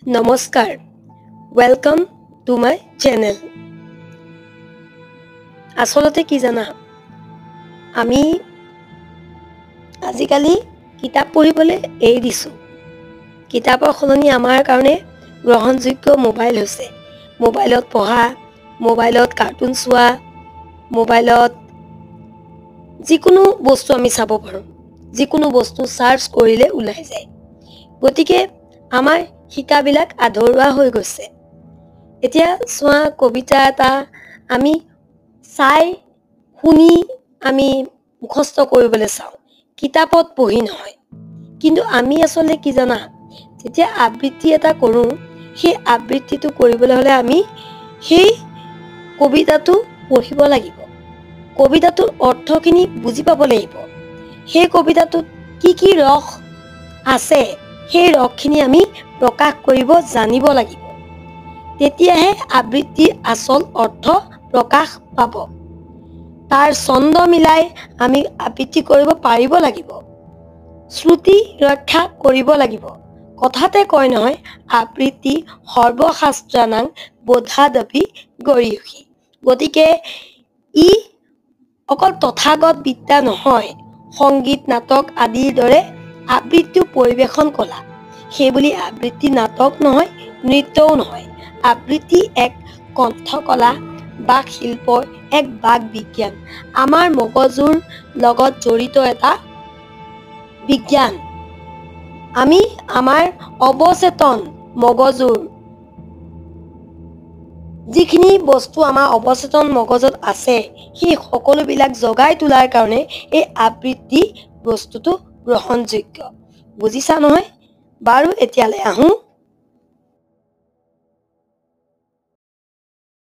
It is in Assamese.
নমস্কাৰ, ৱেলকাম টু মাই চেনেল। আচলতে কি জানা, আমি আজিকালি কিতাপ পঢ়িবলৈ এৰি দিছোঁ। কিতাপৰ সলনি আমাৰ কাৰণে গ্ৰহণযোগ্য মোবাইল হৈছে। মোবাইলত পঢ়া, মোবাইলত কাৰ্টুন চোৱা, মোবাইলত যিকোনো বস্তু আমি চাব পাৰোঁ। যিকোনো বস্তু চাৰ্চ কৰিলে ওলাই যায়। গতিকে আমাৰ শিকাবিলাক আধৰুৱা হৈ গৈছে। এতিয়া চোৱা, কবিতা এটা আমি চাই শুনি আমি মুখস্থ কৰিবলৈ চাওঁ, কিতাপত পঢ়ি নহয়। কিন্তু আমি আচলতে কি জানা, যেতিয়া আবৃত্তি এটা কৰোঁ, সেই আবৃত্তিটো কৰিবলৈ হ'লে আমি সেই কবিতাটো পঢ়িব লাগিব। কবিতাটোৰ অৰ্থখিনি বুজি পাব লাগিব। সেই কবিতাটোত কি কি ৰস আছে, সেই ৰসখিনি আমি প্ৰকাশ কৰিব জানিব লাগিব। তেতিয়াহে আবৃত্তিৰ আচল অৰ্থ প্ৰকাশ পাব। তাৰ ছন্দ মিলাই আমি আবৃত্তি কৰিব পাৰিব লাগিব। শ্ৰুতি ৰক্ষা কৰিব লাগিব। কথাতে কয় নহয়, আবৃত্তি সৰ্বশাস্ত্ৰানাং বোধাদপি গৰীয়সী। গতিকে ই অকল তথাগত বিদ্যা নহয়, সংগীত নাটক আদিৰ দৰে আবৃত্তিও পৰিৱেশন কলা। সেইবুলি আবৃত্তি নাটক নহয়, নৃত্যও নহয়। আবৃত্তি এক কণ্ঠকলা বা শিল্পৰ এক বাক বিজ্ঞান। আমাৰ মগজুৰ লগত জড়িত এটা বিজ্ঞান। আমি আমাৰ অৱচেতন মগজুৰ যিখিনি বস্তু আমাৰ অৱচেতন মগজুত আছে, সেই সকলোবিলাক জগাই তোলাৰ কাৰণে এই আবৃত্তি বস্তুটো গ্ৰহণযোগ্য। বুজিছা নহয়? বাৰু এতিয়ালৈ আহোঁ